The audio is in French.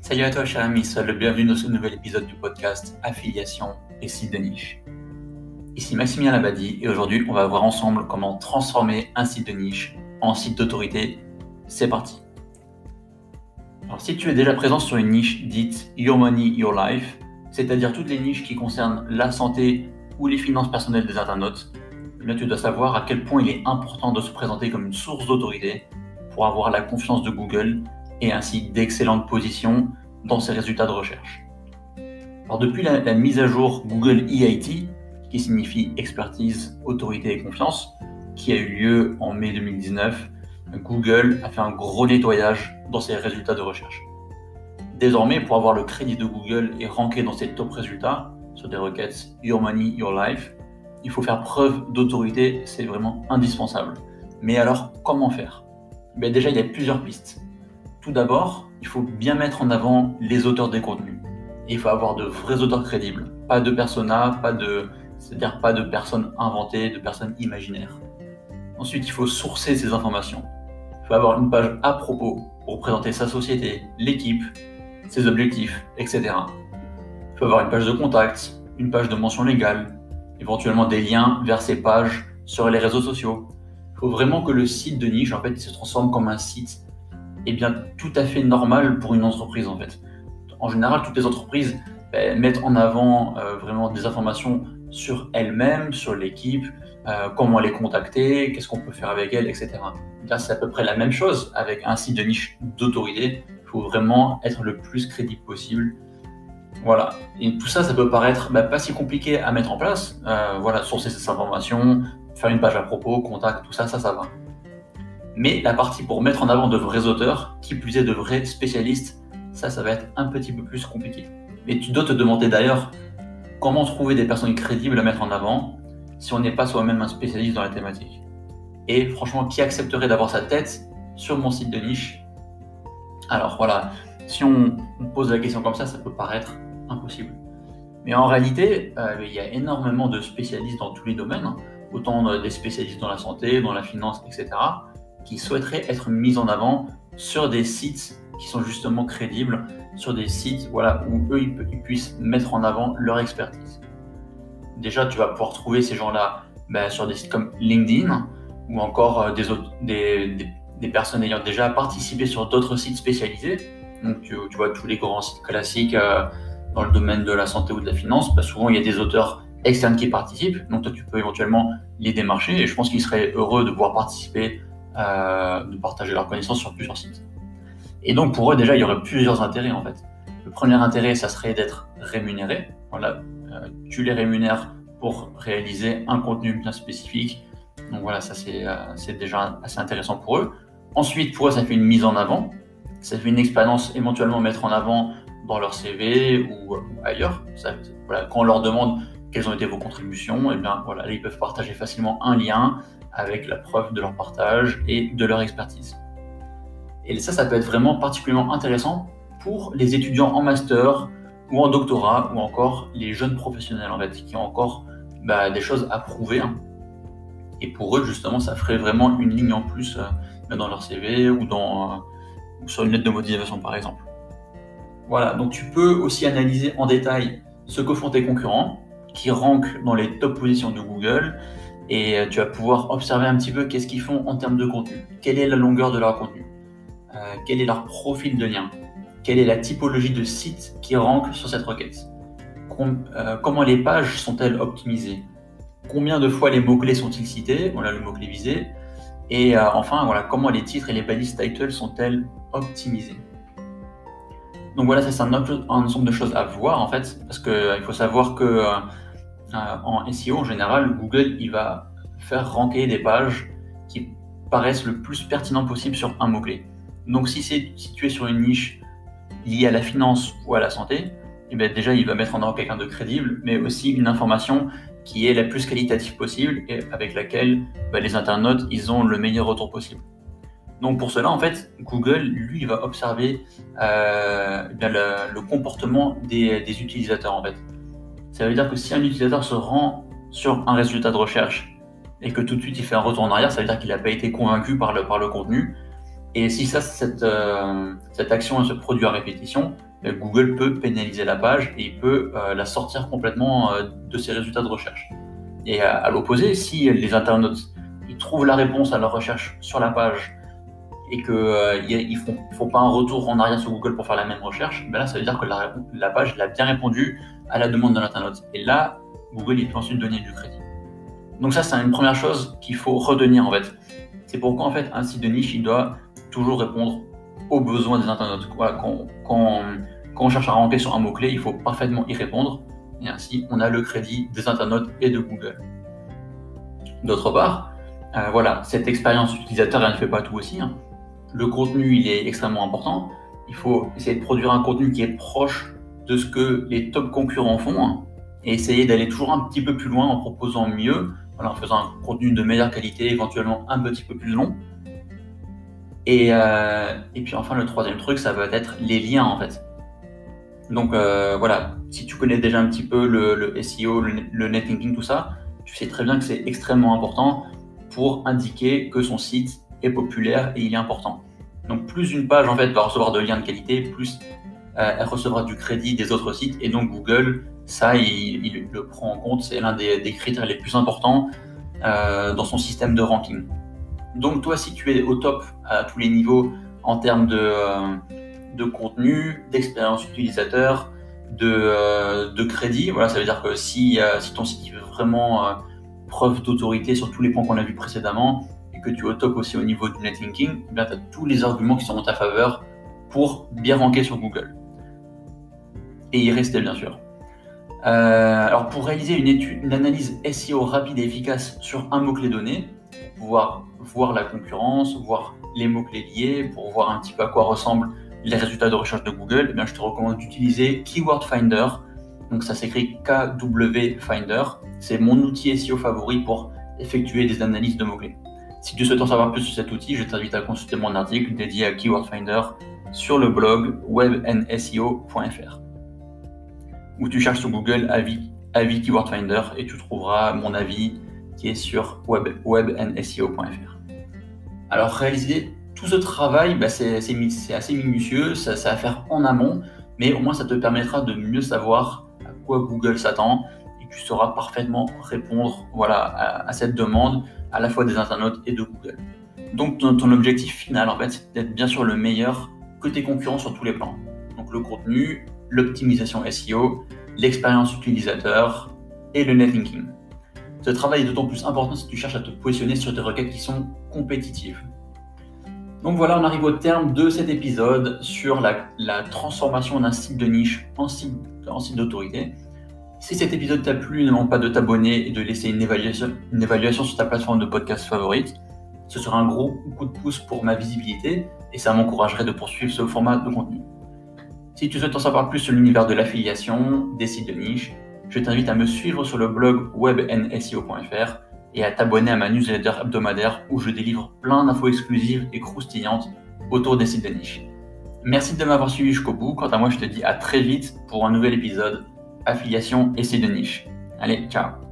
Salut à toi cher ami, sois le bienvenu dans ce nouvel épisode du podcast Affiliation et sites de niche. Ici Maximilien Labadie et aujourd'hui on va voir ensemble comment transformer un site de niche en site d'autorité. C'est parti. Alors si tu es déjà présent sur une niche dite Your Money, Your Life, c'est-à-dire toutes les niches qui concernent la santé ou les finances personnelles des internautes, eh bien tu dois savoir à quel point il est important de se présenter comme une source d'autorité pour avoir la confiance de Google et ainsi d'excellentes positions dans ses résultats de recherche. Alors depuis la mise à jour Google EIT, qui signifie expertise, autorité et confiance, qui a eu lieu en mai 2019, Google a fait un gros nettoyage dans ses résultats de recherche. Désormais, pour avoir le crédit de Google et ranker dans ses top résultats sur des requêtes Your Money, Your Life, il faut faire preuve d'autorité, c'est vraiment indispensable. Mais alors, comment faire ? Déjà, il y a plusieurs pistes. Tout d'abord, il faut bien mettre en avant les auteurs des contenus. Et il faut avoir de vrais auteurs crédibles, pas de personas, c'est-à-dire pas de personnes inventées, de personnes imaginaires. Ensuite, il faut sourcer ces informations. Il faut avoir une page à propos pour présenter sa société, l'équipe, ses objectifs, etc. Il faut avoir une page de contact, une page de mention légale, éventuellement des liens vers ces pages sur les réseaux sociaux. Il faut vraiment que le site de niche se transforme comme un site tout à fait normal pour une entreprise en fait. En général, toutes les entreprises mettent en avant vraiment des informations sur elles-mêmes, sur l'équipe, comment les contacter, qu'est-ce qu'on peut faire avec elles, etc. Là, c'est à peu près la même chose avec un site de niche d'autorité. Il faut vraiment être le plus crédible possible. Voilà. Et tout ça, ça peut paraître pas si compliqué à mettre en place. Sourcer ces informations, faire une page à propos, contact, tout ça, ça va. Mais la partie pour mettre en avant de vrais auteurs, qui plus est de vrais spécialistes, ça va être un petit peu plus compliqué. Mais tu dois te demander d'ailleurs comment trouver des personnes crédibles à mettre en avant si on n'est pas soi-même un spécialiste dans la thématique. Et franchement, qui accepterait d'avoir sa tête sur mon site de niche ? Alors voilà, si on pose la question comme ça peut paraître impossible. Mais en réalité, il y a énormément de spécialistes dans tous les domaines, autant des spécialistes dans la santé, dans la finance, etc., qui souhaiteraient être mis en avant sur des sites qui sont justement crédibles, sur des sites où eux ils puissent mettre en avant leur expertise. Déjà, tu vas pouvoir trouver ces gens-là sur des sites comme LinkedIn ou encore des personnes ayant déjà participé sur d'autres sites spécialisés. Donc tu vois tous les grands sites classiques dans le domaine de la santé ou de la finance, souvent il y a des auteurs externes qui participent, donc toi tu peux éventuellement les démarcher et je pense qu'ils seraient heureux de pouvoir participer, de partager leurs connaissances sur plusieurs sites. Et donc pour eux déjà il y aurait plusieurs intérêts en fait. Le premier intérêt ça serait d'être rémunéré. Tu les rémunères pour réaliser un contenu bien spécifique. Donc voilà, ça c'est déjà assez intéressant pour eux. Ensuite pour eux ça fait une mise en avant, ça fait une expérience éventuellement mettre en avant dans leur CV ou ailleurs. Quand on leur demande quelles ont été vos contributions, ils peuvent partager facilement un lien avec la preuve de leur partage et de leur expertise. Et ça peut être vraiment particulièrement intéressant pour les étudiants en master ou en doctorat ou encore les jeunes professionnels qui ont encore des choses à prouver. Et pour eux, justement, ça ferait vraiment une ligne en plus dans leur CV ou sur une lettre de motivation par exemple. Voilà, donc tu peux aussi analyser en détail ce que font tes concurrents qui rankent dans les top positions de Google et tu vas pouvoir observer un petit peu qu'est-ce qu'ils font en termes de contenu, quelle est la longueur de leur contenu, quel est leur profil de lien, quelle est la typologie de site qui rank sur cette requête, comment les pages sont-elles optimisées, combien de fois les mots-clés sont-ils cités, le mot-clé visé, et comment les titres et les balises title sont-elles optimisées. Donc voilà, ça c'est un ensemble de choses à voir parce qu'il faut savoir que en SEO en général, Google il va faire ranker des pages qui paraissent le plus pertinent possible sur un mot-clé. Donc si tu es sur une niche liée à la finance ou à la santé, déjà il va mettre en avant quelqu'un de crédible, mais aussi une information qui est la plus qualitative possible et avec laquelle les internautes ils ont le meilleur retour possible. Donc pour cela, Google, lui, il va observer le comportement des utilisateurs. Ça veut dire que si un utilisateur se rend sur un résultat de recherche et que tout de suite il fait un retour en arrière, ça veut dire qu'il n'a pas été convaincu par le contenu Et si cette action se produit à répétition, Google peut pénaliser la page et il peut la sortir complètement de ses résultats de recherche. Et à l'opposé, si les internautes ils trouvent la réponse à leur recherche sur la page et qu'ils ne font pas un retour en arrière sur Google pour faire la même recherche, ben là, ça veut dire que la page elle a bien répondu à la demande de l'internaute. Et là, Google il peut ensuite donner du crédit. Donc ça, c'est une première chose qu'il faut retenir en fait. C'est pourquoi en fait un site de niche, il doit toujours répondre aux besoins des internautes. Voilà, quand on cherche à ranker sur un mot-clé, il faut parfaitement y répondre. Et ainsi, on a le crédit des internautes et de Google. D'autre part, voilà, cette expérience utilisateur, elle ne fait pas tout aussi. Hein. Le contenu, il est extrêmement important. Il faut essayer de produire un contenu qui est proche de ce que les top concurrents font, hein, et essayer d'aller toujours un petit peu plus loin en proposant mieux, voilà, en faisant un contenu de meilleure qualité, éventuellement un petit peu plus long. Et puis enfin, le troisième truc, ça va être les liens en fait. Donc voilà, si tu connais déjà un petit peu le SEO, le netlinking, tout ça, tu sais très bien que c'est extrêmement important pour indiquer que son site est populaire et il est important. Donc plus une page en fait va recevoir de liens de qualité, plus elle recevra du crédit des autres sites, et donc Google, ça il le prend en compte, c'est l'un des critères les plus importants dans son système de ranking. Donc toi, si tu es au top à tous les niveaux en termes de contenu, d'expérience utilisateur, de crédit, voilà, ça veut dire que si ton site fait vraiment preuve d'autorité sur tous les points qu'on a vus précédemment, et que tu es au top aussi au niveau du netlinking, tu as tous les arguments qui sont en ta faveur pour bien ranker sur Google. Et y rester bien sûr. Alors pour réaliser une analyse SEO rapide et efficace sur un mot-clé donné, pour pouvoir voir la concurrence, voir les mots-clés liés, pour voir un petit peu à quoi ressemblent les résultats de recherche de Google, eh bien, je te recommande d'utiliser Keyword Finder. Donc ça s'écrit KW Finder. C'est mon outil SEO favori pour effectuer des analyses de mots-clés. Si tu souhaites en savoir plus sur cet outil, je t'invite à consulter mon article dédié à Keyword Finder sur le blog webnseo.fr, où tu cherches sur Google avis Keyword Finder et tu trouveras mon avis qui est sur webnseo.fr. Alors réaliser tout ce travail, c'est assez minutieux, ça à faire en amont, mais au moins ça te permettra de mieux savoir à quoi Google s'attend et tu sauras parfaitement répondre à cette demande à la fois des internautes et de Google. Donc ton objectif final en fait, c'est d'être bien sûr le meilleur que tes concurrents sur tous les plans. Donc le contenu, l'optimisation SEO, l'expérience utilisateur et le netlinking. Ce travail est d'autant plus important si tu cherches à te positionner sur des requêtes qui sont compétitives. Donc voilà, on arrive au terme de cet épisode sur la transformation d'un site de niche en site d'autorité. Si cet épisode t'a plu, n'oublie pas de t'abonner et de laisser une évaluation sur ta plateforme de podcast favorite. Ce sera un gros coup de pouce pour ma visibilité et ça m'encouragerait de poursuivre ce format de contenu. Si tu souhaites en savoir plus sur l'univers de l'affiliation, des sites de niche, je t'invite à me suivre sur le blog webnseo.fr et à t'abonner à ma newsletter hebdomadaire où je délivre plein d'infos exclusives et croustillantes autour des sites de niche. Merci de m'avoir suivi jusqu'au bout. Quant à moi, je te dis à très vite pour un nouvel épisode affiliation et sites de niche. Allez, ciao!